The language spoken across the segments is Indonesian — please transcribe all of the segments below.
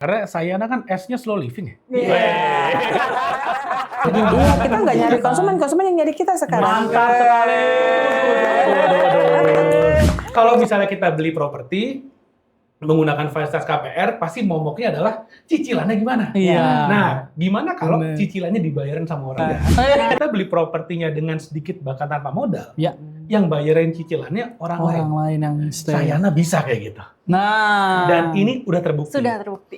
Karena Sayana kan S-nya slow living ya. Iya, kita nggak nyari konsumen yang nyari kita sekarang. Mantap sekali. Kalau misalnya kita beli properti menggunakan fasilitas KPR, pasti momoknya adalah cicilannya gimana. Iya. Nah, gimana kalau Bener. cicilannya dibayarin sama orang lain? Kita beli propertinya dengan sedikit bahkan tanpa modal. Ya. Yang bayarin cicilannya orang lain. Orang lain yang stay. Sayana bisa kayak gitu. Nah. Dan ini udah terbukti. Sudah terbukti.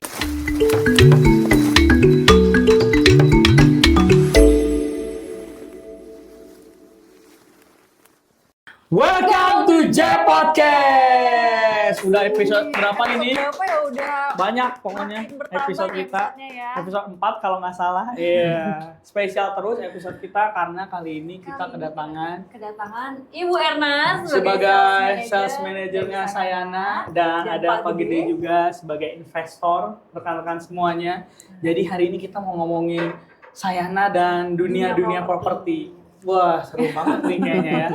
Welcome to J Podcast. Udah episode berapa ini? Berapa ya udah Banyak pokoknya makin bertambah episode nih kita. episodenya ya. Episode 4 kalau nggak salah. Iya. Spesial terus episode kita karena kali ini kita kedatangan Ibu Erna sebagai sales manajernya Sayana dan ada Pak Gede Gede juga sebagai investor, rekan-rekan semuanya. Jadi hari ini kita mau ngomongin Sayana dan dunia properti. Wah, seru banget nih kayaknya ya.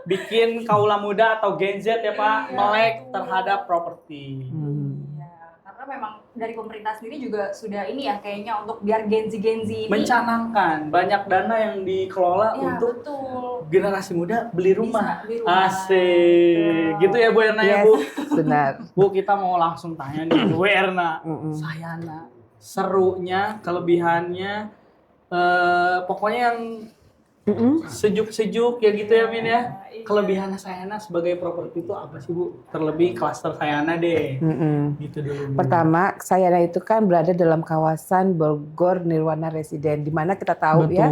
Bikin kaula muda atau Gen Z ya Pak, melek terhadap properti. Ya, karena memang dari pemerintah sendiri juga sudah ini ya kayaknya untuk biar Gen Z ini Mencanangkan banyak dana yang dikelola ya, untuk betul. generasi muda beli rumah. Bisa beli rumah. Asik. Betul. Gitu ya Bu Erna ya Bu. Benar. Bu, kita mau langsung tanya nih Bu Erna. Sayana, serunya, kelebihannya, pokoknya yang sejuk-sejuk ya gitu ya Min ya. Iya. Kelebihannya Sayana sebagai properti itu apa sih Bu? Terlebih klaster Sayana deh. Gitu dulu. Bu. Pertama, Sayana itu kan berada dalam kawasan Bogor Nirwana Residen, di mana kita tahu ya,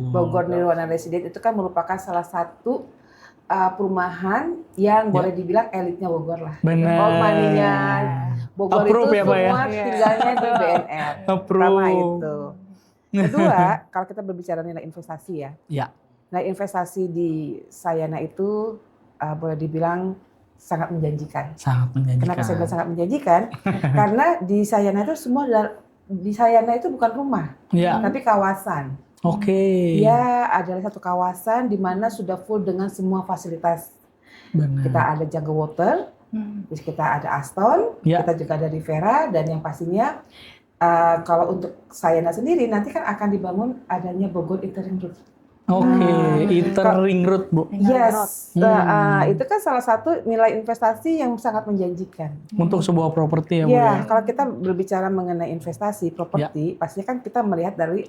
Bogor Nirwana Residen itu kan merupakan salah satu perumahan yang boleh dibilang elitnya Bogor lah. Benar. All money-nya Bogor Approve itu ya, Pak, ya? semua tinggalnya di BNR. Pertama Approve. itu. Kedua, kalau kita berbicara nilai investasi ya. Ya. Nilai investasi di Sayana itu boleh dibilang sangat menjanjikan. Sangat menjanjikan. Kenapa saya bilang sangat menjanjikan? Karena di Sayana itu di Sayana itu bukan rumah, Ya. tapi kawasan. Oke. Dia adalah satu kawasan di mana sudah full dengan semua fasilitas. Benar. Kita ada Jago Water, terus kita ada Aston, Ya. kita juga ada Rivera, dan yang pastinya kalau untuk Sayana sendiri nanti kan akan dibangun adanya Bogor Interim Road. Oke, Inter Ring Road Bu. Yes, itu kan salah satu nilai investasi yang sangat menjanjikan. Untuk sebuah properti ya Bu. Ya, kalau kita berbicara mengenai investasi properti, pastinya kan kita melihat dari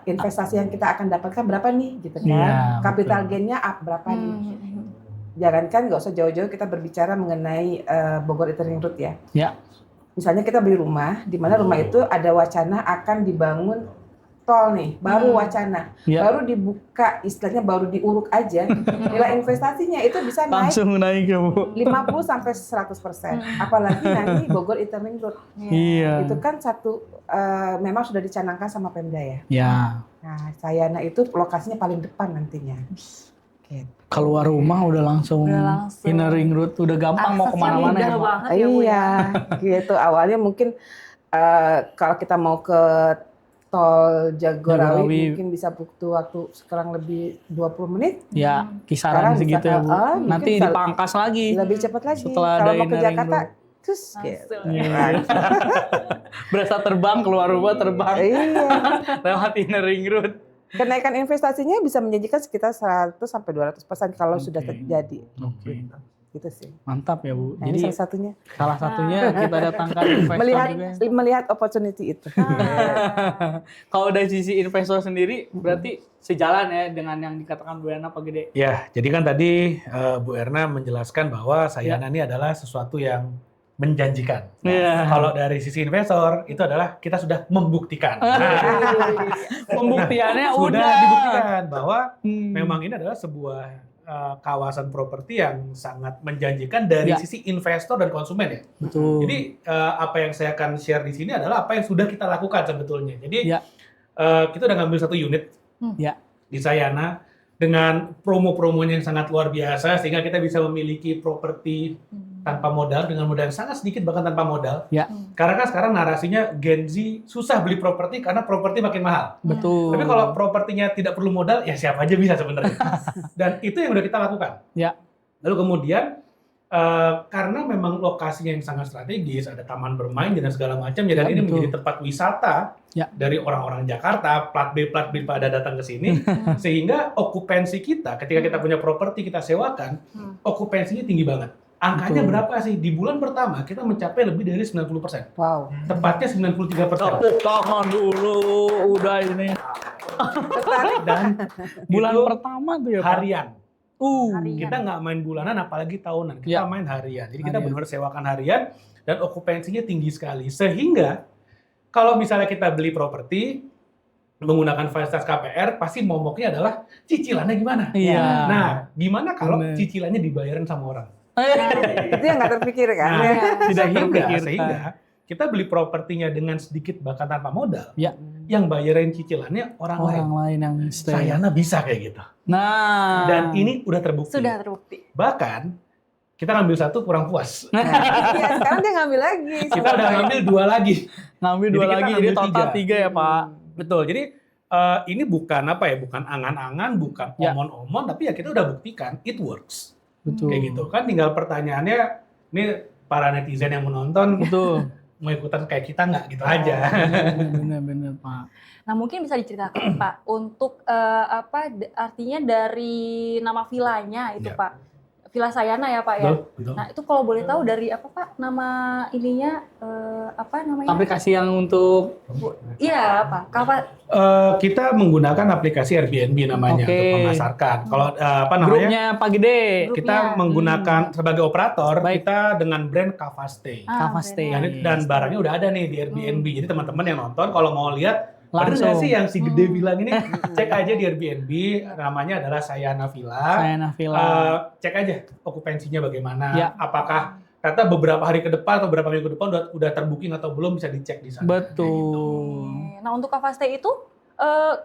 investasi yang kita akan dapatkan berapa nih, gitu kan? Iya, Capital betul. gain-nya up berapa nih? Jangankan nggak usah jauh-jauh kita berbicara mengenai Bogor Interim Road ya. Ya. Misalnya kita beli rumah, di mana rumah itu ada wacana akan dibangun tol nih, baru wacana, Ya. baru dibuka, istilahnya baru diuruk aja, nilai investasinya itu bisa naik Langsung naik ya Bu. 50 sampai 100%. Apalagi nanti Bogor Interim Road. Iya. Itu kan satu memang sudah dicanangkan sama Pemda ya. Ya. Nah, Sayana itu lokasinya paling depan nantinya. Gitu. Keluar rumah udah langsung Inner Ring Road, udah gampang mau Aksesnya kemana-mana ya mudah Pak. banget ya Bu ya. Iya, gitu. Awalnya mungkin kalau kita mau ke tol Jagorawi Jagorawi. mungkin bisa butuh waktu sekarang lebih 20 menit. Ya, Sekarang kisaran segitu bisa, ya Bu. mungkin Nanti bisa dipangkas lagi. Lebih cepat lagi. Setelah Kalau ada mau ke Inner Ring Jakarta, Road. terus gitu. Iya. Berasa terbang, keluar rumah terbang. Iya. Lewat Inner Ring Road. Kenaikan investasinya bisa menjanjikan sekitar 100 sampai 200% kalau sudah terjadi. Oke. Gitu sih. Mantap ya Bu. Nah, ini Jadi salah satunya kita datangkan investor juga. melihat opportunity itu. Kalau dari sisi investor sendiri berarti sejalan ya dengan yang dikatakan Bu Erna Pak Gede. Ya, jadi kan tadi Bu Erna menjelaskan bahwa Sayana ini adalah sesuatu yang menjanjikan. Iya. Kalau dari sisi investor itu adalah kita sudah membuktikan. Pembuktiannya Sudah udah dibuktikan bahwa memang ini adalah sebuah kawasan properti yang sangat menjanjikan dari Ya. sisi investor dan konsumen ya. Betul. Jadi apa yang saya akan share di sini adalah apa yang sudah kita lakukan sebetulnya. Jadi Ya. kita udah ngambil satu unit Ya. di Sayana dengan promo-promonya yang sangat luar biasa sehingga kita bisa memiliki properti tanpa modal dengan modal yang sangat sedikit bahkan tanpa modal. Ya. Karena kan sekarang narasinya Gen Z susah beli properti karena properti makin mahal. Betul. Tapi kalau propertinya tidak perlu modal, ya siapa aja bisa sebenarnya. Dan itu yang udah kita lakukan. Ya. Lalu kemudian Karena memang lokasinya yang sangat strategis, ada taman bermain dan segala macam, dan ini betul. menjadi tempat wisata dari orang-orang Jakarta, plat B pada datang ke sini, sehingga okupansi kita, ketika kita punya properti kita sewakan, okupansinya tinggi banget. Angkanya berapa sih? Di bulan pertama kita mencapai lebih dari 90%. Wow. Tepatnya 93%. Tepuk tangan dulu, udah ini. Dan Bulan itu pertama tuh ya Pak? harian. Harian. Kita nggak main bulanan apalagi tahunan, kita main harian. Jadi kita Harian. benar-benar sewakan harian dan okupansinya tinggi sekali. Sehingga kalau misalnya kita beli properti menggunakan fasilitas KPR, pasti momoknya adalah cicilannya gimana. Iya. Nah, gimana kalau Bener. cicilannya dibayarin sama orang? Itu yang nggak terpikir kan? Nah, Tidak sehingga terpikirkan. kita beli propertinya dengan sedikit bahkan tanpa modal, Ya. yang bayarin cicilannya orang lain. Orang lain yang stay. Sayana bisa kayak gitu. Nah. Dan ini udah terbukti. Sudah terbukti. Bahkan kita ngambil satu kurang puas. Iya, sekarang dia ngambil lagi. Kita udah ngambil 2 lagi. ngambil Jadi 2 kita lagi, jadi ngambil total 3 ya Pak. Betul. Jadi ini bukan apa ya, bukan angan-angan, bukan Ya. omon-omon, tapi ya kita udah buktikan it works. Betul. Kayak gitu kan. Tinggal pertanyaannya, ini para netizen yang menonton Betul. mau ikutan kayak kita nggak gitu aja. Bener-bener Pak. Nah mungkin bisa diceritakan Pak untuk artinya dari nama vilanya itu Ya. Pak, Villa Sayana ya Pak ya. Betul. Nah itu kalau boleh tahu dari apa Pak nama ininya apa namanya? Aplikasi yang untuk Iya apa? Kita menggunakan aplikasi Airbnb namanya Oke. untuk memasarkan. Kalau apa namanya? Grupnya Pak Gede. Kita Grupnya. menggunakan sebagai operator, Baik. kita dengan brand Kavastay. Kavastay. Dan barangnya udah ada nih di Airbnb. Jadi teman-teman yang nonton kalau mau lihat, bener Langsung. nggak sih yang si Gede bilang ini? Cek aja di Airbnb, namanya adalah Sayana Villa. Sayana Villa. Cek aja okupansinya bagaimana. Ya. Apakah kata beberapa hari ke depan atau beberapa minggu ke depan udah terbooking atau belum, bisa dicek di sana. Kayak gitu. Betul. Nah untuk Kavastay itu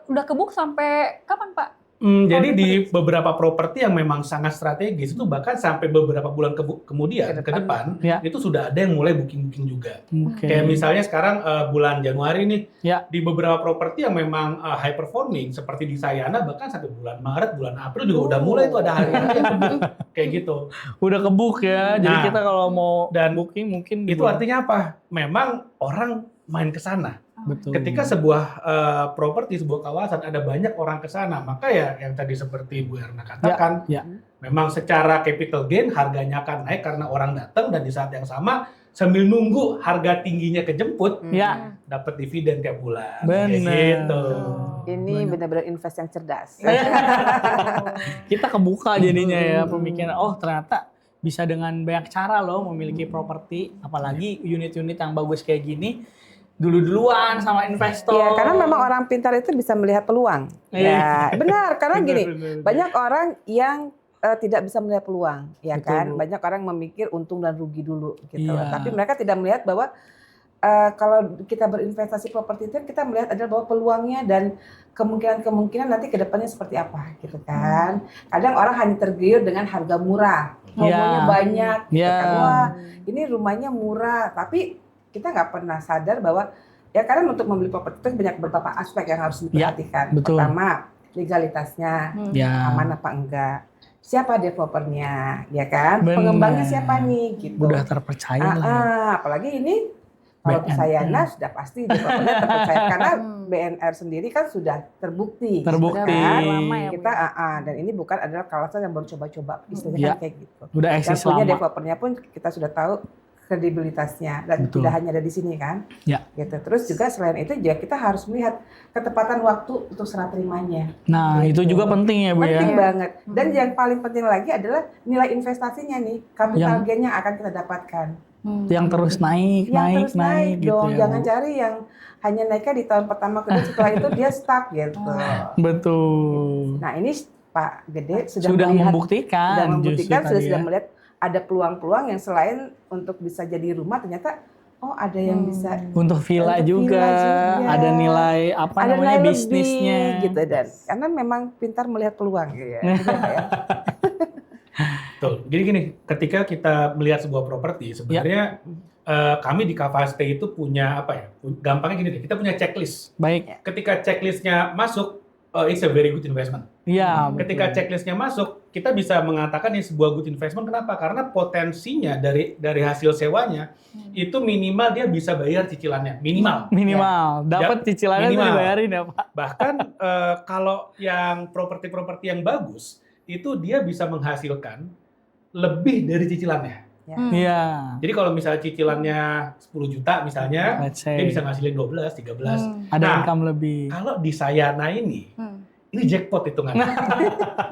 udah kebook sampai kapan Pak? Jadi di beberapa properti yang memang sangat strategis itu bahkan sampai beberapa bulan kemudian ke depan Ya. itu sudah ada yang mulai booking juga. Oke. Kayak misalnya sekarang bulan Januari nih, Ya. di beberapa properti yang memang high performing seperti di Sayana, bahkan sampai bulan Maret, bulan April juga udah mulai tuh ada hari-hari yang kebook kayak gitu. Udah kebook ya. Jadi Nah, kita kalau mau dan booking mungkin di Itu bulan- artinya apa? Memang orang main ke sana. Betul. Ketika sebuah properti, sebuah kawasan ada banyak orang ke sana, maka ya yang tadi seperti Bu Erna katakan, ya. memang secara capital gain harganya akan naik karena orang datang, dan di saat yang sama sambil nunggu harga tingginya kejemput, Ya. dapat dividen tiap bulan. Benar. Kayak gitu. Ini Banyak. benar-benar invest yang cerdas. Kita kebuka jadinya ya pemikiran. Oh ternyata bisa dengan banyak cara loh memiliki properti, apalagi unit-unit yang bagus kayak gini. Dulu-duluan sama investor. Iya, karena memang orang pintar itu bisa melihat peluang. Ya, benar. Karena gini, Benar. banyak orang yang tidak bisa melihat peluang, ya Betul, kan? Bu. Banyak orang memikir untung dan rugi dulu, gitu. Iya. Tapi mereka tidak melihat bahwa kalau kita berinvestasi properti itu kita melihat adalah bahwa peluangnya dan kemungkinan nanti ke depannya seperti apa, gitu kan? Kadang orang hanya tergiur dengan harga murah, ngomongnya Iya. banyak, gitu Iya. kan? Wah, ini rumahnya murah, tapi kita nggak pernah sadar bahwa ya karena untuk membeli properti itu banyak beberapa aspek yang harus diperhatikan. betul. Pertama, legalitasnya Ya. aman apa enggak, siapa developernya, ya kan, Benar. pengembangnya siapa nih, gitu. Udah terpercaya lah. Ya. Apalagi ini kalau BNR. Sayana sudah pasti developernya terpercaya karena BNR sendiri kan sudah terbukti. Terbukti. kan? Lama ya, Bu. Kita dan ini bukan adalah kawasan yang baru coba-coba, istilahnya Ya. kan kayak gitu. Udah Dan eksis punya lama. developernya pun kita sudah tahu kredibilitasnya dan Betul. tidak hanya ada di sini kan. Ya. Gitu. Terus juga selain itu juga kita harus melihat ketepatan waktu untuk serah terimanya. Nah itu Gitu. juga penting ya Bu ya. Penting banget. Dan Hmm. yang paling penting lagi adalah nilai investasinya nih, capital Yang- gain yang akan kita dapatkan. Yang terus naik, Yang naik, terus naik gitu dong. ya, Jangan Bu. cari yang hanya naiknya di tahun pertama kedua, setelah itu dia stuck gitu. Betul. Nah ini Pak Gede Sudah melihat, membuktikan, sudah membuktikan, justru tadi sudah ya. melihat ada peluang-peluang yang selain untuk bisa jadi rumah, ternyata oh ada yang bisa Untuk villa Untuk juga, villa juga. ada nilai apa ada namanya nilai bisnisnya. lebih, gitu, dan karena memang pintar melihat peluang gitu ya. Gitu ya. Betul. Jadi gini, ketika kita melihat sebuah properti, sebenarnya kami di Kavastay itu punya apa ya? Gampangnya gini deh, kita punya checklist. Baik, Ketika checklistnya masuk, it's a very good investment. iya. Ketika betul. checklistnya masuk, kita bisa mengatakan ini sebuah good investment. Kenapa? Karena potensinya dari hasil sewanya itu minimal dia bisa bayar cicilannya, minimal. Dapat cicilannya tuh dibayarin ya Pak. Bahkan kalau yang properti-properti yang bagus itu dia bisa menghasilkan lebih dari cicilannya. Iya. Jadi kalau misalnya cicilannya 10 juta misalnya, Let's say. dia bisa ngasilin 12, 13. Ada Nah, income lebih. Kalau di Sayana ini jackpot hitungannya.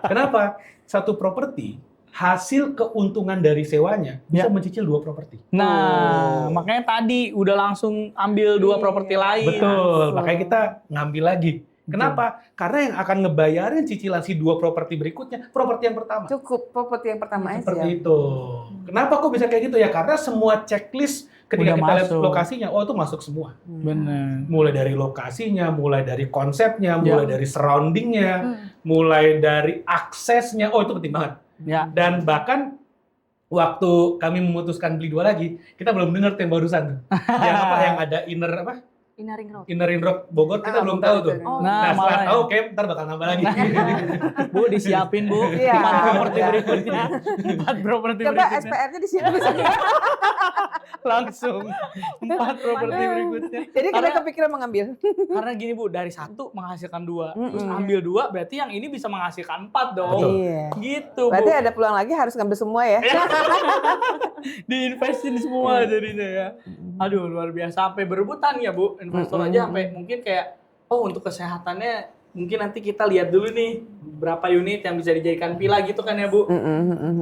Kenapa? Satu properti, hasil keuntungan dari sewanya bisa mencicil 2 properti. Nah, makanya tadi udah langsung ambil 2 properti lain. Betul, makanya kita ngambil lagi. Kenapa? Karena yang akan ngebayarin cicilan si 2 properti berikutnya, properti yang pertama. Cukup properti yang pertama aja. Seperti itu. Kenapa kok bisa kayak gitu ya? Karena semua checklist ketika Udah kita lihat masuk. lokasinya, itu masuk semua. Bener. Mulai dari lokasinya, mulai dari konsepnya, mulai dari surroundingnya, mulai dari aksesnya, itu penting banget. Ya. Dan bahkan waktu kami memutuskan beli 2 lagi, kita belum dengar yang barusan. Yang ada Inner Ring Road. Inner Ring Road Bogor, kita belum tahu tuh. Oh. Nah, setelah malah tahu kayak ntar bakal nambah lagi. Bu, disiapin Bu. Iya. 4 properti berikutnya. 4 properti Coba berikutnya. SPR-nya di sini. Langsung 4 properti berikutnya. Jadi kita kepikiran mengambil. Karena gini Bu, dari 1 menghasilkan 2. Terus ambil 2, berarti yang ini bisa menghasilkan 4 dong. Betul. Iya. Gitu Berarti Bu. ada peluang lagi harus ngambil semua ya. Diinvestin semua jadinya ya. Aduh, luar biasa. Sampai berebutan ya Bu. Investor aja sampai mungkin kayak, untuk kesehatannya mungkin nanti kita lihat dulu nih berapa unit yang bisa dijadikan villa gitu kan ya Bu.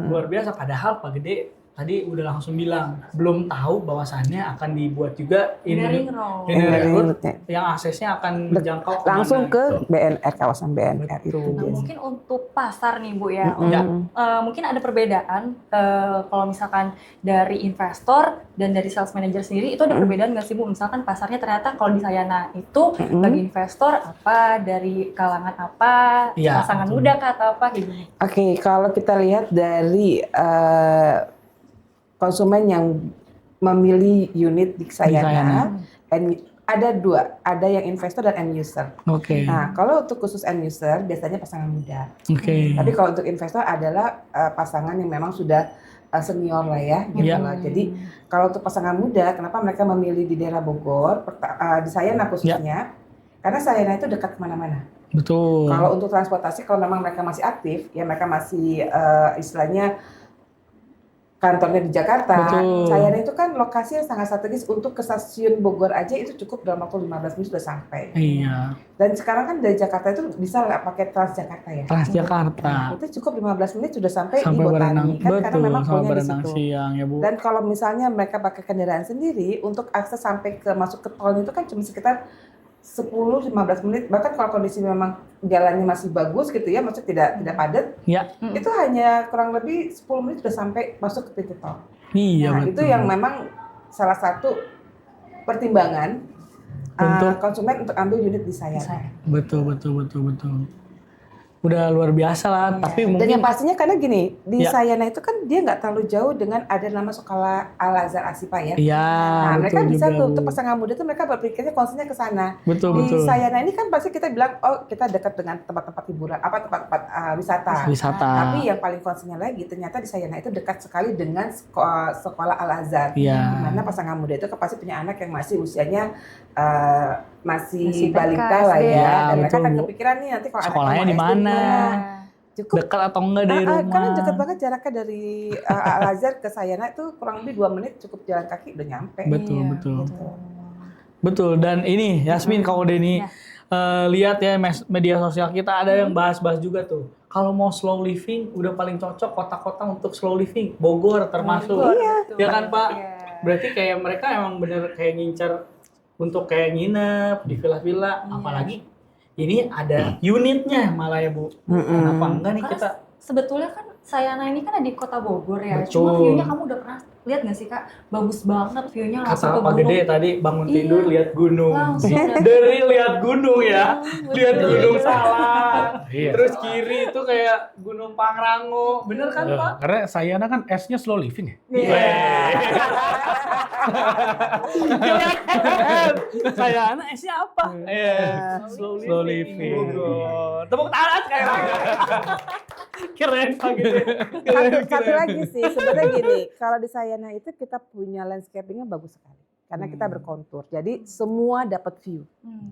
Luar biasa. Padahal Pak Gede tadi udah langsung bilang belum tahu bahwasannya akan dibuat juga Inner Ring Road. Inner Ring Road Road-nya. yang aksesnya akan menjangkau kemana. Langsung ke BNR, kawasan BNR itu. Betul. Nah, dia. mungkin untuk pasar nih Bu ya, Ya. mungkin ada perbedaan kalau misalkan dari investor dan dari sales manager sendiri itu ada perbedaan nggak sih Bu? Misalkan pasarnya ternyata kalau di Sayana itu bagi investor apa, dari kalangan apa, Iya, pasangan betul. muda kah atau apa gitu? Oke, kalau kita lihat dari konsumen yang memilih unit di Sayana, ada 2, ada yang investor dan end user. Oke. Nah, kalau untuk khusus end user biasanya pasangan muda. Oke. Tapi kalau untuk investor adalah pasangan yang memang sudah senior lah ya, gitu Iya. loh. Jadi kalau untuk pasangan muda, kenapa mereka memilih di daerah Bogor, di Sayana khususnya? Karena Sayana itu dekat kemana-mana. Betul. Kalau untuk transportasi, kalau memang mereka masih aktif, ya mereka masih istilahnya kantornya di Jakarta. Betul. Sayana itu kan lokasi yang sangat strategis untuk ke stasiun Bogor aja itu cukup dalam waktu 15 menit sudah sampai. Iya. Dan sekarang kan dari Jakarta itu bisa nggak pakai Transjakarta ya? Transjakarta. Itu cukup 15 menit sudah sampai di Sampai berenang. Botani kan karena Betul, memang sama punya di berenang situ. siang ya Bu. Dan kalau misalnya mereka pakai kendaraan sendiri untuk akses sampai ke masuk ke tol itu kan cuma sekitar 10-15 menit, bahkan kalau kondisi memang jalannya masih bagus gitu ya, maksudnya tidak padat, Ya. itu hanya kurang lebih 10 menit sudah sampai masuk ke pintu tol. Iya Nah, betul. itu yang memang salah satu pertimbangan konsumen untuk ambil unit di Sayana. Betul. Udah luar biasa lah, tapi mungkin Dan yang pastinya karena gini, di Ya. Sayana itu kan dia nggak terlalu jauh dengan ada nama sekolah Al-Azhar Asipa ya. iya, Nah, mereka betul bisa juga, tuh, Bu. untuk pasangan muda tuh mereka berpikirnya concernnya ke sana. Betul. Di Sayana ini kan pasti kita bilang, kita dekat dengan tempat-tempat hiburan, tempat-tempat wisata. Wisata. Tapi yang paling concernnya lagi, ternyata di Sayana itu dekat sekali dengan sekolah Al-Azhar. Iya. Di mana pasangan muda itu kan pasti punya anak yang masih usianya masih Masih balita TK, lah SD. ya. Ya, Dan mereka betul, akan Bu. kepikiran nih nanti kalau anak Sekolahnya mau di SD mana? Cukup Dekat atau enggak dari rumah? karena dekat banget jaraknya dari Al-Azhar ke Sayana itu kurang lebih 2 menit, cukup jalan kaki udah nyampe. Betul. Gitu. Betul. Dan ini Yasmin, kalau Denny lihat ya media sosial kita ada yang bahas-bahas juga tuh. Kalau mau slow living, udah paling cocok kota-kota untuk slow living. Bogor termasuk. Betul. Ya kan Pak? Iya. Berarti kayak mereka emang bener kayak ngincer untuk kayak nginep di villa-villa. Apalagi ini ada unitnya malah ya Bu. Kenapa enggak nih Karena kita? sebetulnya kan Sayana ini kan ada di kota Bogor ya. Betul. Cuma view-nya kamu udah pernah lihat nggak sih Kak? Bagus banget view-nya langsung Kata ke Pak gunung. Gede tadi bangun Iya. tidur lihat gunung. Langsung lihat. Dari lihat gunung ya. Lihat Betul. gunung Salak. Iya. Terus kiri itu kayak Gunung Pangrango. Bener kan Pak? Karena Sayana kan S-nya slow living ya. Iya. Saya anak esnya apa? Slow Slow living. Bogor. Tepuk tangan sekali lagi. Keren Pak gitu. Satu lagi sih, sebenarnya gini, kalau di Sayana itu kita punya landscapingnya bagus sekali. Karena kita berkontur, jadi semua dapat view.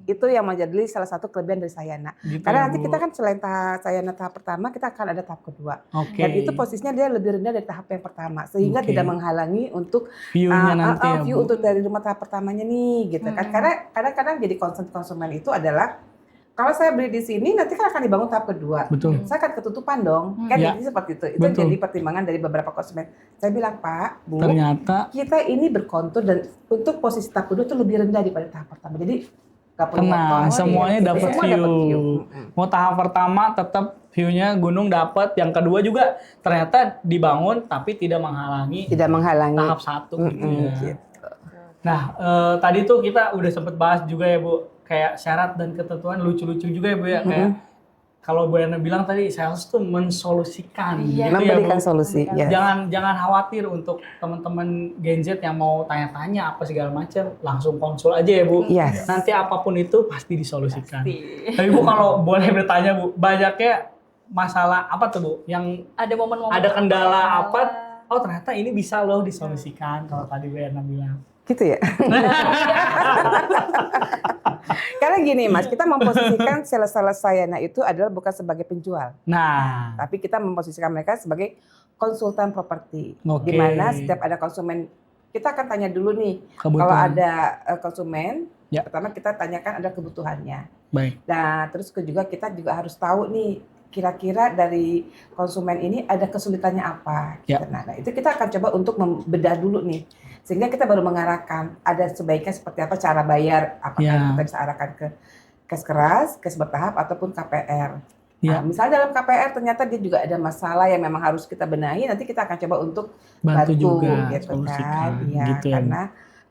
Itu yang menjadi salah satu kelebihan dari Sayana. Gitu Karena ya, nanti Bu. kita kan selain Sayana tahap pertama, kita akan ada tahap kedua. Oke. Dan itu posisinya dia lebih rendah dari tahap yang pertama, sehingga Oke. tidak menghalangi untuk View-nya nanti ya, view Bu. untuk dari rumah tahap pertamanya nih, gitu kan. Karena kadang-kadang jadi concern konsumen itu adalah kalau saya beli di sini nanti kan akan dibangun tahap kedua. Betul. Saya akan ketutupan dong. Kan Ya. jadi seperti itu. Itu Betul. jadi pertimbangan dari beberapa konsumen. Saya bilang, Pak, Bu, Ternyata kita ini berkontur dan untuk posisi tahap kedua itu lebih rendah daripada tahap pertama. Jadi nggak perlu tenang, motor. semuanya Gitu. dapat Semua view. dapat view. Mau tahap pertama tetap view-nya gunung dapat, yang kedua juga ternyata dibangun tapi tidak menghalangi Tidak menghalangi. tahap 1 gitu ya. Gitu. Nah, tadi tuh kita udah sempet bahas juga ya Bu, kayak syarat dan ketentuan lucu-lucu juga ya Bu ya, kayak kalau Bu Yana bilang tadi sales tuh mensolusikan gitu ya Bu. Memberikan solusi. Ya. Jangan khawatir untuk teman-teman Gen Z yang mau tanya-tanya apa segala macam, langsung konsul aja ya Bu. Yes. Nanti apapun itu pasti disolusikan. Tapi Bu kalau boleh bertanya Bu, banyaknya masalah apa tuh Bu? Yang Ada momen-momen ada kendala apa? Oh ternyata ini bisa loh disolusikan kalau tadi Bu Yana bilang. Gitu ya. Karena gini Mas, kita memposisikan sales-sales Sayana itu adalah bukan sebagai penjual. Nah, Tapi kita memposisikan mereka sebagai konsultan properti. Oke. Di mana setiap ada konsumen, kita akan tanya dulu nih, kebutuhan. kalau ada konsumen, Ya. pertama kita tanyakan ada kebutuhannya. Baik. Nah, terus juga kita juga harus tahu nih, kira-kira dari konsumen ini ada kesulitannya apa. Ya. Nah, itu kita akan coba untuk membedah dulu nih. Sehingga kita baru mengarahkan, ada sebaiknya seperti apa cara bayar, apakah Ya. kita bisa arahkan ke cash keras, cash bertahap, ataupun KPR. Ya. Nah, misalnya dalam KPR ternyata dia juga ada masalah yang memang harus kita benahi, nanti kita akan coba untuk Bantu juga gitu solusikan. kan. Iya, Gitu ya, Bu.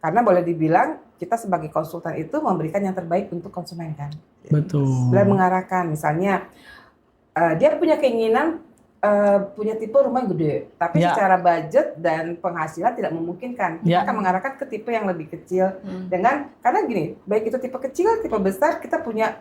karena boleh dibilang kita sebagai konsultan itu memberikan yang terbaik untuk konsumen kan. Betul. Dan mengarahkan misalnya dia punya keinginan punya tipe rumah yang gede, tapi Ya. secara budget dan penghasilan tidak memungkinkan. Kita Ya. akan mengarahkan ke tipe yang lebih kecil karena gini, baik itu tipe kecil, tipe besar, kita punya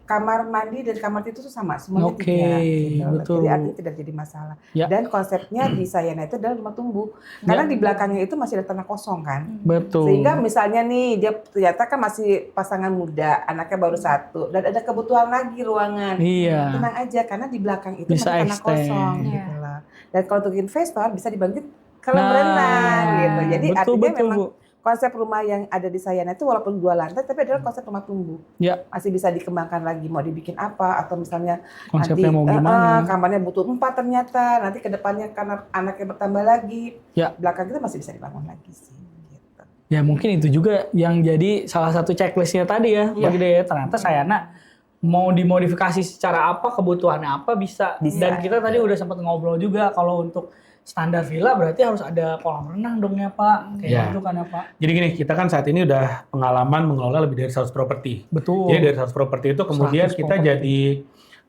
kamar mandi dan kamar tidur itu sama, semuanya Oke, 3 gitu. betul. Jadi artinya tidak jadi masalah. Ya. Dan konsepnya di Sayana itu adalah rumah tumbuh. Karena Ya. di belakangnya itu masih ada tanah kosong kan. Betul. Sehingga misalnya nih dia ternyata kan masih pasangan muda, anaknya baru 1 dan ada kebutuhan lagi ruangan. Iya. Tenang aja karena di belakang itu Bisa masih tanah extend. kosong Iya. gitu lah. Dan kalau untuk investor bisa dibangkit kolam Nah, renang gitu. Jadi betul, artinya betul, memang Bu. konsep rumah yang ada di Sayana itu walaupun 2 lantai tapi adalah konsep rumah tumbuh. Ya. Masih bisa dikembangkan lagi mau dibikin apa atau misalnya Konsepnya nanti mau gimana? kamarnya butuh 4 ternyata, nanti ke depannya karena anaknya bertambah lagi. Ya. Belakang itu masih bisa dibangun lagi sih gitu. Ya mungkin itu juga yang jadi salah satu checklistnya tadi ya. Iya. Bagi dia ternyata Sayana mau dimodifikasi secara apa, kebutuhannya apa bisa. Bisa. Dan kita tadi udah sempat ngobrol juga kalau untuk standar villa berarti harus ada kolam renang dong ya Pak. Kayak Ya. gitu kan ya Pak. Jadi gini, kita kan saat ini udah pengalaman mengelola lebih dari 100 properti. Betul. Jadi dari 100 properti itu kemudian 100 kita properti. jadi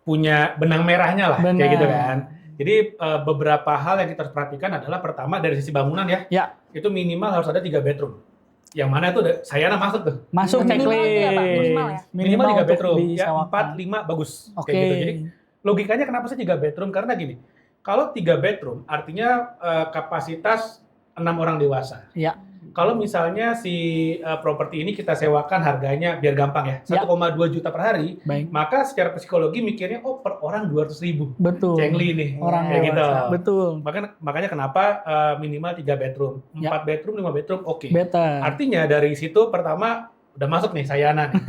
punya benang merahnya lah, Benar. kayak gitu kan. Jadi beberapa hal yang kita harus perhatikan adalah pertama dari sisi bangunan ya, Ya. itu minimal harus ada 3 bedroom. Yang mana itu Sayana masuk tuh. Masuk Minimal checklist. ya, Pak? Minimal ya? Minimal 3 untuk bedroom, ya disewakan. 4, 5 bagus. Oke. Kayak gitu. Jadi logikanya kenapa sih 3 bedroom? Karena gini, kalau 3 bedroom artinya kapasitas 6 orang dewasa. Ya. Kalau misalnya si properti ini kita sewakan harganya biar gampang ya, Ya. 1,2 juta per hari, Baik. maka secara psikologi mikirnya oh per orang 200.000. Betul. Cengli nih. Orang kayak gitu. dewasa. Betul. Makanya kenapa minimal 3 bedroom, 4 bedroom, 5 bedroom oke. Better. Artinya dari situ pertama udah masuk nih Sayana nih.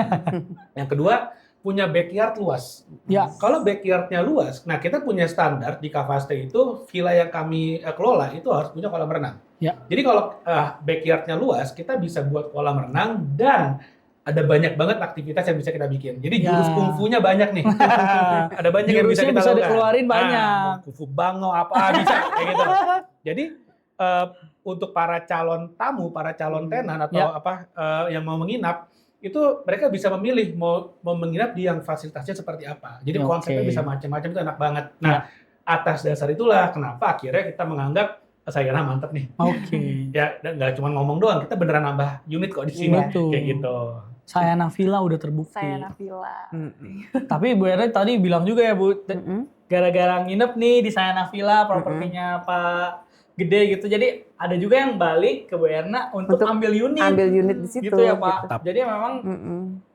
Yang kedua punya backyard luas. Ya. Kalau backyardnya luas, nah kita punya standar di Cavaste itu villa yang kami kelola itu harus punya kolam renang. Ya. Jadi kalau backyardnya luas, kita bisa buat kolam renang dan ada banyak banget aktivitas yang bisa kita bikin. Jadi Ya. jurus kungfunya banyak nih. Ada banyak yang bisa Jurusnya kita bisa lakukan. dikeluarin banyak. Nah, kungfu bango apa bisa kayak gitu. Jadi untuk para calon tamu, para calon tenan atau Ya. yang mau menginap itu mereka bisa memilih mau menginap di yang fasilitasnya seperti apa. Jadi Oke. konsepnya bisa macam-macam itu enak banget. Nah, atas dasar itulah kenapa akhirnya kita menganggap Sayana mantep nih. Oke. Ya, dan nggak cuma ngomong doang, kita beneran nambah unit kok di sini. Betul. Kayak gitu. Sayana Villa udah terbukti. Sayana Villa. Tapi Bu Ere tadi bilang juga ya Bu, gara-gara nginep nih di Sayana Villa, propertinya Pak Gede gitu. Jadi ada juga yang balik ke Bu Erna untuk ambil unit. Ambil unit di situ. Gitu ya Pak. Gitu. Jadi memang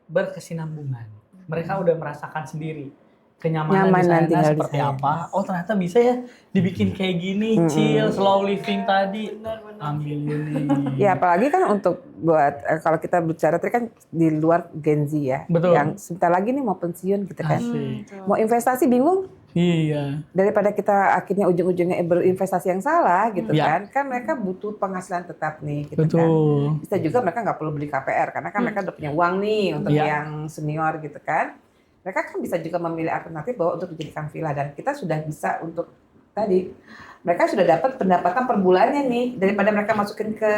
berkesinambungan. Mereka udah merasakan sendiri kenyamanan di sana tinggal seperti di sana. apa. Oh ternyata bisa ya dibikin kayak gini, chill, slow living tadi. Ambil unit. Ya apalagi kan untuk buat kalau kita bicara tadi kan di luar Gen Z ya. Betul. Yang sebentar lagi nih mau pensiun gitu kan. Asik. Mau investasi bingung. Iya. Daripada kita akhirnya ujung-ujungnya berinvestasi yang salah gitu Ya. kan mereka butuh penghasilan tetap nih gitu kan. Betul. Bisa juga mereka nggak perlu beli KPR karena kan mereka udah punya uang nih untuk Ya. yang senior gitu kan. Mereka kan bisa juga memilih alternatif bahwa untuk dijadikan villa dan kita sudah bisa untuk tadi mereka sudah dapat pendapatan per bulannya nih daripada mereka masukin ke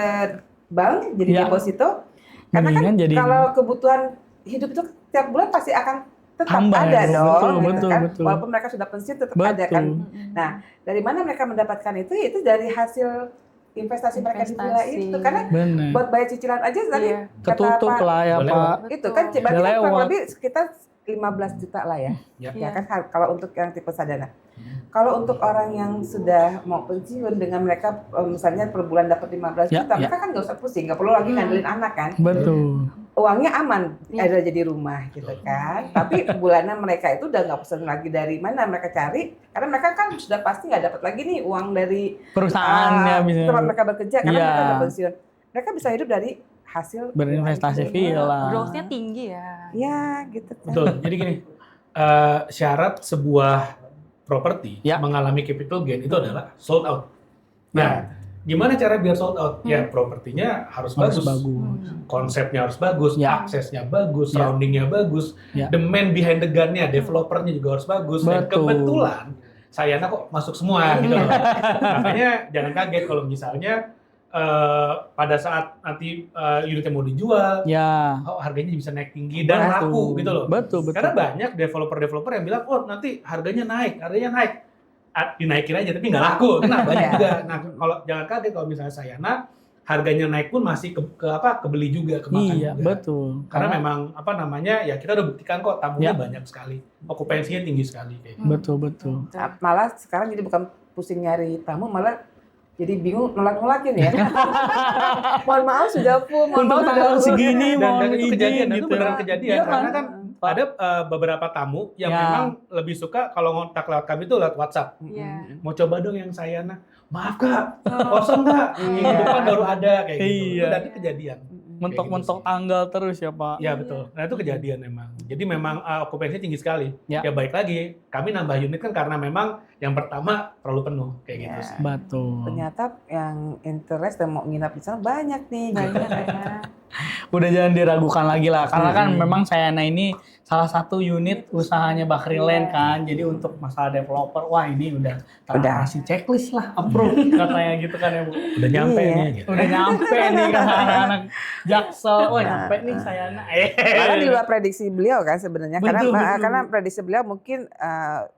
bank jadi Ya. deposito karena kan Mendingan jadi- kalau kebutuhan hidup itu tiap bulan pasti akan tetap Tambah ada ya, dong betul, gitu betul, kan betul. walaupun mereka sudah pensiun tetap ada kan. Nah dari mana mereka mendapatkan itu dari hasil investasi mereka di villa Investasi. itu karena Bener. buat bayar cicilan aja tadi Iya. kata Ketutup Pak, lah ya Boleh, Pak. itu kan berarti Udah kan kurang lewat. lebih sekitar 15 juta lah ya. Ya. Ya kan kalau untuk yang tipe sadana. Kalau untuk orang yang sudah mau pensiun dengan mereka misalnya per bulan dapat 15 Ya, juta, ya. mereka kan nggak usah pusing, nggak perlu lagi ngandelin anak kan. Betul. Uangnya aman, Ya. ada jadi rumah gitu kan. Tapi bulanan mereka itu udah nggak pesan lagi dari mana mereka cari, karena mereka kan sudah pasti nggak dapat lagi nih uang dari Perusahaannya bisa tempat mereka bekerja karena Iya. mereka udah pensiun. Mereka bisa hidup dari hasil berinvestasi villa. Growth-nya tinggi ya. Ya gitu kan. Betul. Jadi gini, syarat sebuah properti Ya. mengalami capital gain itu adalah sold out. Nah, gimana cara biar sold out? Ya, propertinya harus Harus bagus. bagus. Konsepnya harus bagus, Ya. aksesnya bagus, Ya. surroundingnya bagus, Ya. the man behind the gun-nya, developernya juga harus bagus. Dan Betul. kebetulan Sayana kok masuk semua gitu loh. Makanya jangan kaget kalau misalnya pada saat nanti unitnya mau dijual, Ya. oh, harganya bisa naik tinggi dan Betul. laku gitu loh. Betul, betul. Karena banyak developer-developer yang bilang, oh nanti harganya naik. Dinaikin aja tapi nggak laku. Nah banyak juga. Nah kalau jangan kaget kalau misalnya Sayana harganya naik pun masih kebeli juga, kemakan Iya, juga. betul. Karena memang ya kita udah buktikan kok tamunya Ya. banyak sekali, okupansinya tinggi sekali kayak gitu. Betul, betul. Nah, malah sekarang jadi bukan pusing nyari tamu, malah jadi bingung nolak-nolakin ya. Mohon maaf sudah full, mohon Untuk maaf sudah tanggal full. segini Dan mohon itu izin kejadian, dan itu gitu. beneran kejadian Iya karena kan ada beberapa tamu yang Ya. memang lebih suka kalau ngontak lewat kami itu lewat WhatsApp. Iya. Mau coba dong yang Sayana. Maaf kak, kosong kak. Minggu Iya. depan baru ada kayak gitu. Iya. Dan itu kejadian. Mentok-mentok Kayak gitu sih. tanggal terus ya Pak. Ya betul. Nah itu kejadian memang. Jadi memang okupansinya tinggi sekali. Ya. Ya baik lagi, kami nambah unit kan karena memang yang pertama terlalu penuh kayak gitu Ya. sih. Betul. Ternyata yang interest dan mau nginap di sana banyak nih. gitu. Banyak ya. Udah jangan diragukan lagi lah. Karena kan memang Sayana ini salah satu unit usahanya Bakriland kan. Jadi untuk masalah developer, wah ini udah kasih checklist lah, approve katanya gitu kan ya Bu. Udah nyampe Iya. nih gitu. Udah nyampe nih kan anak-anak Jaksel. Wah nyampe nih Sayana. Karena di luar prediksi beliau kan sebenarnya. Betul, betul. Karena prediksi beliau mungkin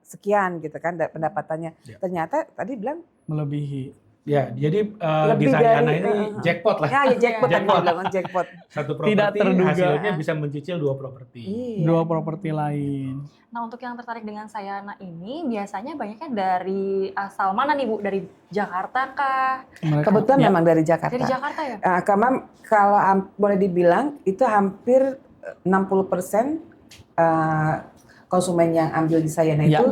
sekian gitu kan pendapatannya. Ya. Ternyata tadi bilang Melebihi. Ya, jadi di Lebih Sayana dari, ini jackpot lah. ya jackpot tadi Jackpot. bilang jackpot. Satu Tidak properti terduga. hasilnya bisa mencicil 2 properti. Iya. Dua properti lain. Nah, untuk yang tertarik dengan Sayana ini biasanya banyaknya dari asal mana nih Bu? Dari Jakarta kah? Mereka, Kebetulan ya. memang dari Jakarta. Dari Jakarta ya? Karena kalau boleh dibilang itu hampir 60% konsumen yang ambil di Sayana Ya. itu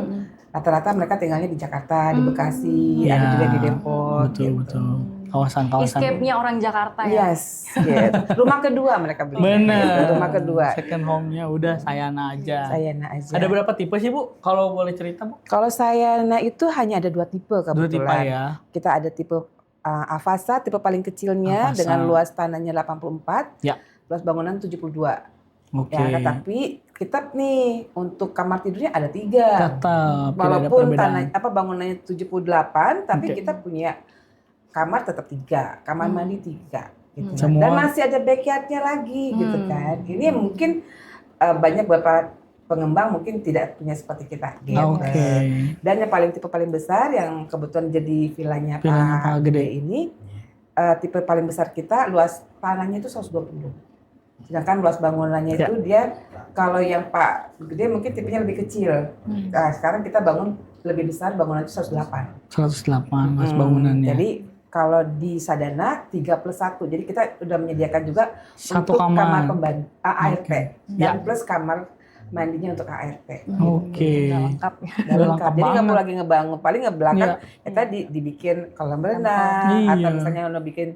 rata-rata mereka tinggalnya di Jakarta, di Bekasi, Ya. ada juga di Depok. Betul, gitu. betul. Kawasan-kawasan. Escape-nya orang Jakarta ya? Yes, gitu. Rumah kedua mereka beli. Bener. Rumah kedua. Second home-nya udah Sayana aja. Sayana aja. Ada berapa tipe sih Bu? Kalau boleh cerita Bu? Kalau Sayana itu hanya ada 2 tipe kebetulan. 2 tipe ya. Kita ada tipe Avasa, tipe paling kecilnya Avasa. dengan luas tanahnya 84, Ya. luas bangunan 72. Oke. Ya, tapi kita nih untuk kamar tidurnya ada 3. Tetap tidak ada Walaupun perbedaan. bangunannya 78, tapi Oke. kita punya kamar tetap 3, kamar mandi 3. Gitu. Semua- Dan masih ada backyardnya lagi gitu kan. Ini yang mungkin banyak beberapa pengembang mungkin tidak punya seperti kita. Gitu. Oke. Dan yang tipe paling besar yang kebetulan jadi villanya Villanya Pak Pak Gede. Gede ini, tipe paling besar kita luas tanahnya itu 120. Sedangkan luas bangunannya Ya. itu dia kalau yang Pak Gede mungkin tipenya lebih kecil. Nah, sekarang kita bangun lebih besar, bangunan itu 108. 108 mas bangunannya. Jadi kalau di Sadana 3+1, jadi kita udah menyediakan juga Satu untuk kamar. ART dan Ya. plus kamar mandinya untuk ART. Oke. Udah lengkap ya. Udah Udah lengkap. lengkap Jadi nggak perlu banget. lagi ngebangun, paling ngebelakang Iya. kita dibikin kolam renang Iya. atau misalnya lo bikin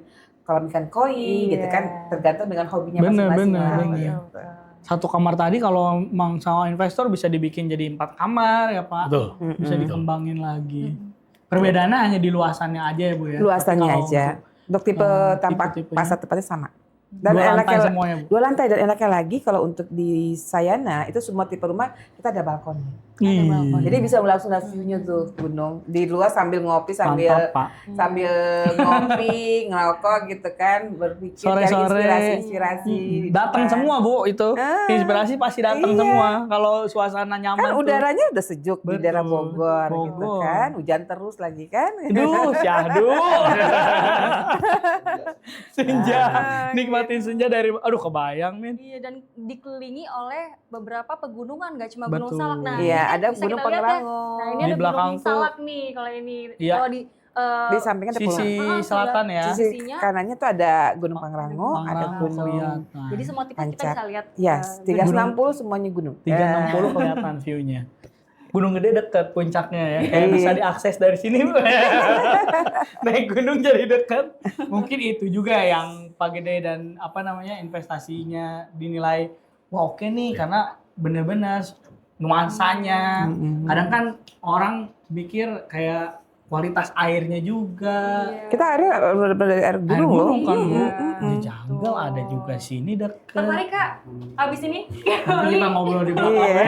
kolam ikan koi gitu kan, tergantung dengan hobinya Bener, masing-masing. bener, lah, bener. gitu. Satu kamar tadi kalau mang sama investor bisa dibikin jadi 4 kamar ya Pak. Betul. Bisa dikembangin lagi. Perbedaannya hanya di luasannya aja ya Bu ya. Luasannya Tapi kalau aja. Untuk tipe tampak tipe-tipenya. pasar tempatnya sama. Dan dua lantai enaknya semuanya Bu. 2 lantai, dan enaknya lagi kalau untuk di Sayana itu semua tipe rumah kita ada balkonnya. Ih, Jadi bisa langsung lihat view-nya tuh gunung. Di luar sambil ngopi, mantap Pak. sambil ngopi, ngerokok gitu kan, berpikir cari Sore-sore inspirasi. datang semua Bu itu. Ah, Inspirasi pasti datang iya. semua kalau suasana nyaman Kan tuh. udaranya udah sejuk di Betul. daerah Bogor gitu Bogor. kan. Hujan terus lagi kan. Aduh, syahdu. Senja. Ah, Nikmatin senja dari aduh kebayang Min. Iya, dan dikelilingi oleh beberapa pegunungan, nggak cuma Gunung Betul. Salak. Nah, Iya, ini ada bisa Gunung kita lihat ya. Pangrango. Nah, ini Di ada belakang Gunung tuh- Salak nih kalau ini. Iya. Kalau di Di sampingnya ada Sisi pulau. selatan ya. Sisi Sisinya. kanannya tuh ada Gunung Pangrango, ada Pangrango Gunung kelihatan. Jadi semua tipe kita Pancak. bisa lihat. Yes, gunung. 360 semuanya gunung. 360 kelihatan view-nya. Gunung Gede deket puncaknya ya. Kayak Iya. bisa diakses dari sini. Bu. Naik gunung jadi deket. Mungkin itu juga yang Pak Gede dan apa namanya investasinya dinilai wah oke nih karena bener-bener nuansanya. Kadang kan orang mikir kayak kualitas airnya juga. Iya. Kita airnya benar-benar dari air Air gunung loh. gunung kan Bu. Iya. Di jungle ada juga sini deket. Tertarik Kak? Abis ini? Nanti kita ngobrol di belakang. Iya.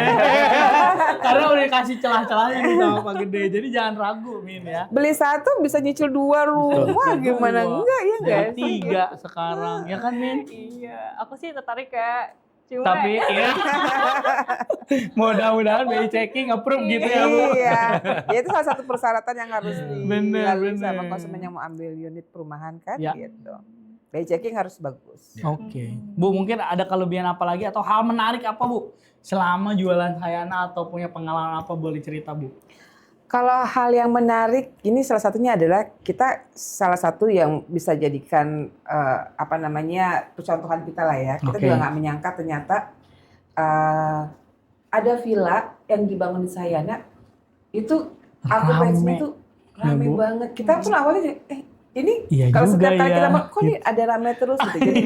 Karena udah kasih celah-celahnya nih sama Pak Gede. Jadi jangan ragu Min ya. Beli satu bisa nyicil 2 rumah, gimana Dua. enggak ya Jadi guys? 3 sekarang. Ya kan Min? Iya, aku sih tertarik Kak. Cuma Tapi ya mudah-mudahan BI checking approve gitu ya Bu. Iya, ya itu salah satu persyaratan yang harus Bener, dilalui sama bener. konsumen yang mau ambil unit perumahan kan, Ya. gitu. By checking harus bagus. Oke. Bu mungkin ada kelebihan apa lagi atau hal menarik apa Bu? Selama jualan Sayana atau punya pengalaman apa boleh cerita Bu? Kalau hal yang menarik, ini salah satunya adalah kita salah satu yang bisa jadikan apa namanya percontohan kita lah ya. Kita Oke. juga nggak menyangka ternyata ada villa yang dibangun di Sayana itu okupansinya Rame. tuh rame Bu. banget. Kita pun awalnya ini Iya kalau juga setiap kali ya. kita kok ini ada rame terus gitu. Jadi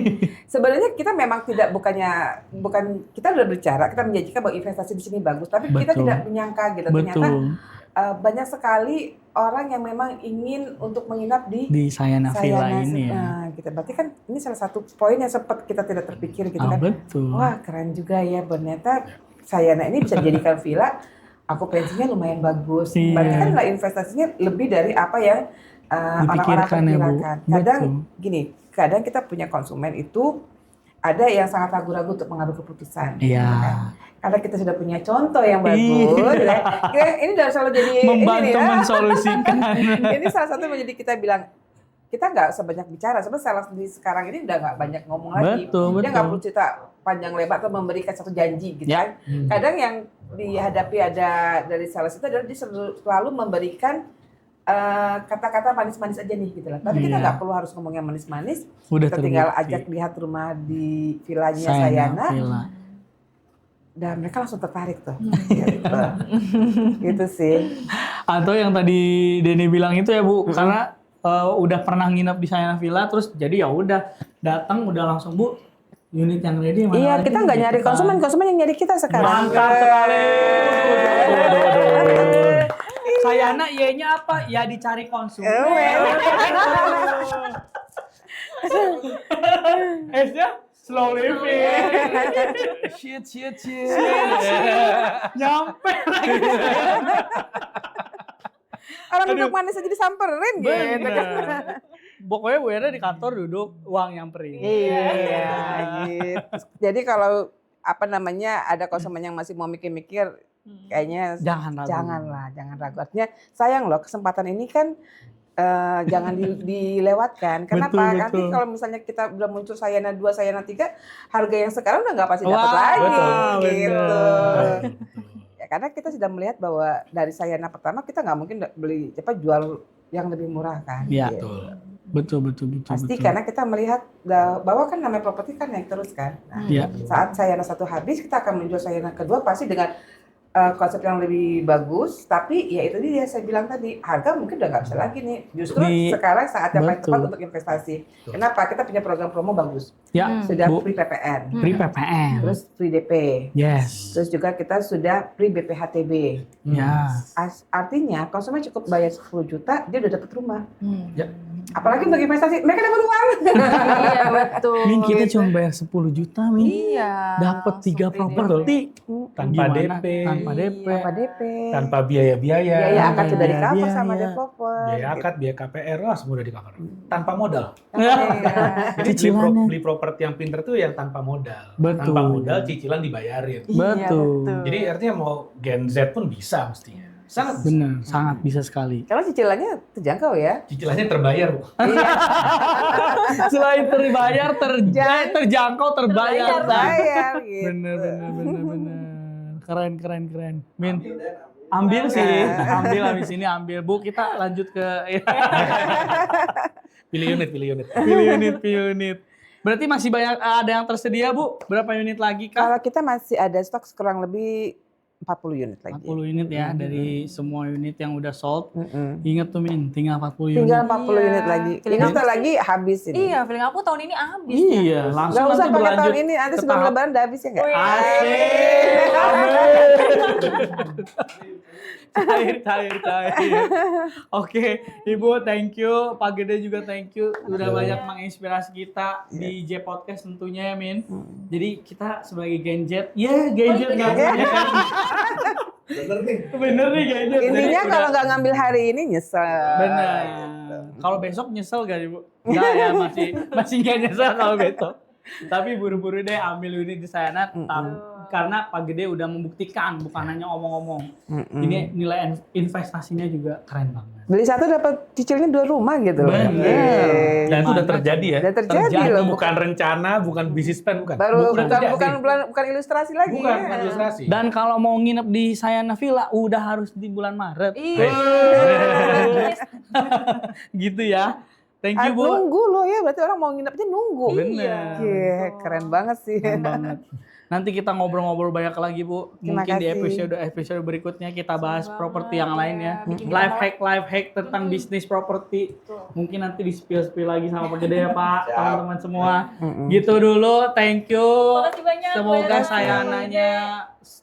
sebenarnya kita memang tidak bukan kita udah berbicara, kita menjanjikan bahwa investasi di sini bagus, tapi kita Betul. tidak menyangka gitu. Ternyata Betul. banyak sekali orang yang memang ingin untuk menginap di Di Sayana Villa Sayana. ini ya. Nah, gitu. Berarti kan ini salah satu poin yang sempat kita tidak terpikir gitu kan. Betul. Wah, keren juga ya, ternyata Sayana ini bisa dijadikan villa, okupansinya lumayan bagus. Iya. Berarti kan nilai investasinya lebih dari apa yang orang-orang Dipikirkan ya, Bu. perkirakan. Kadang Betul. gini, kadang kita punya konsumen itu ada yang sangat ragu-ragu untuk mengambil keputusan. Iya. gitu kan. Karena kita sudah punya contoh yang bagus, Iya. ya. Ini udah selalu jadi Membantu ini ya. mensolusikan. Ini salah satu menjadi kita bilang kita nggak sebanyak bicara. Sebenarnya sales di sekarang ini udah nggak banyak ngomong lagi. Betul, Dia nggak betul. perlu cerita panjang lebar atau memberikan satu janji gitu Ya. kan. Kadang yang dihadapi ada dari sales itu adalah dia selalu memberikan kata-kata manis-manis aja nih gitu lah. Tapi kita Iya. nggak perlu harus ngomong yang manis-manis. Udah Kita tinggal terbukti. ajak lihat rumah di villanya Sayana Sayana. Villa. Dan mereka langsung tertarik tuh. Gitu. Gitu sih. Atau yang tadi Denny bilang itu ya Bu, karena udah pernah nginep di Sayana Villa, terus jadi ya udah datang udah langsung Bu unit yang ready mana Iya, lagi kita nih?" nggak nyari Gitu kan. konsumen, konsumen yang nyari kita sekarang. Mantap sekali. Aduh. Sayana Y-nya apa? Ya dicari konsumen. S-nya slow living. Shit. Nyampe lagi. Orang duduk manis aja disamperin gitu kan. Bener. Pokoknya Bu Yana di kantor duduk, uang nyamperin. Iya, gitu. Jadi kalau apa namanya ada konsumen yang masih mau mikir-mikir, kayaknya Jangan ragu. jangan ragu. Artinya sayang loh kesempatan ini kan jangan dilewatkan. Kenapa? Betul, Nanti betul. kalau misalnya kita udah muncul Sayana 2, Sayana 3, harga yang sekarang udah nggak pasti dapat Wah, lagi betul, gitu. bener. Ya karena kita sudah melihat bahwa dari Sayana pertama kita nggak mungkin jual yang lebih murah kan. Iya. Gitu. Betul. Pasti karena kita melihat bahwa kan namanya properti kan naik terus kan. Nah, Iya. saat Sayana 1 habis, kita akan menjual Sayana kedua pasti dengan konsep yang lebih bagus. Tapi ya itu dia saya bilang tadi, harga mungkin udah nggak bisa lagi nih. Justru sekarang saat yang paling tepat untuk investasi. Kenapa? Kita punya program promo bagus. Ya, Sudah free PPN. Free PPN. Terus free DP. Yes. Terus juga kita sudah free BPHTB. Ya. Artinya konsumen cukup bayar 10 juta, dia udah dapat rumah. Ya. Apalagi untuk investasi, mereka dapat uang. Iya betul. Min, kita cuma bayar 10 juta, Min. Iya. Dapat 3 properti. Tanpa Gimana? DP, Tanpa DP. Tanpa DP. tanpa biaya-biaya, Biaya akad sudah di cover Biaya. sama developer. biaya akad, biaya KPR, wah semua udah di cover. Tanpa modal. Iya. Jadi Cicilannya. beli properti yang pinter tuh yang tanpa modal. Betul. Tanpa modal, cicilan dibayarin. Betul. Jadi artinya mau Gen Z pun bisa mestinya. Sangat bisa. Benar, sangat bisa sekali. Karena cicilannya terjangkau ya. Cicilannya terbayar, Bu. Selain terbayar, terjangkau, terbayar. Bayar gitu. Bener. Keren. Min, ambil sih, habis ini ambil. Bu, kita lanjut ke Pilih unit. pilih unit. Berarti masih banyak ada yang tersedia, Bu? Berapa unit lagi kah? Kalau kita masih ada stok kurang lebih 40 unit lagi. 40 unit ya, dari semua unit yang udah sold. Mm-mm. Ingat tuh Min, tinggal 40 unit. Tinggal 40 Iya. unit lagi. Feeling Ini aku sebentar sih- lagi habis ini. Iya, feeling aku tahun ini habis. Iya, langsung Gak usah nanti pakai berlanjut. tahun ini, nanti ke sebelum tahap- lebaran udah habis ya nggak? Wih. Asik, amin. cair. Oke, Ibu, thank you. Pak Gede juga thank you. Udah banyak menginspirasi kita di J Podcast tentunya ya, Min. Jadi kita sebagai Gen Z, Gen Z nggak punya kan. Bener nih Gen Z. Intinya Jadi kalau udah- nggak ngambil hari ini nyesel. Bener. Kalau besok nyesel gak Ibu? Enggak ya, masih gak nyesel kalau besok. Tapi buru-buru deh ambil unit di sana, karena Pak Gede udah membuktikan, bukan hanya omong-omong. Ini nilai investasinya juga keren banget. Beli satu dapat cicilnya 2 rumah gitu. Bener. Yeay. Dan itu udah terjadi ya. Udah terjadi loh. Bukan rencana, bukan bisnis plan, bukan. Baru Udah terjadi. bukan ilustrasi lagi. Bukan ya. ilustrasi. Dan kalau mau nginep di Sayana Villa udah harus di bulan Maret. Iya. Gitu ya. Thank you, Bu. Nunggu loh ya, berarti orang mau nginepnya nunggu. Bener. Iya, keren banget sih. Keren banget. Nanti kita ngobrol-ngobrol banyak lagi, Bu. Terima Mungkin di kasih. episode berikutnya kita bahas Seru properti banget, yang lain ya. ya. Bikin Life hack tentang bisnis properti. Mungkin nanti di-spill lagi sama Pak Gede ya, Pak. Teman-teman semua. Gitu dulu. Thank you. Makasih banyak. Semoga Bu. Sayananya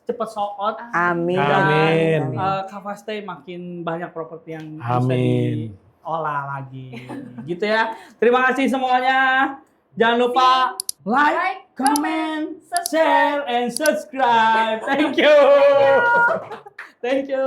cepat sold out. Amin. Amin. Kavaste makin banyak properti yang Amin. bisa diolah lagi. Gitu ya. Terima kasih semuanya. Jangan lupa like, comment, share, and subscribe. Thank you. Thank you.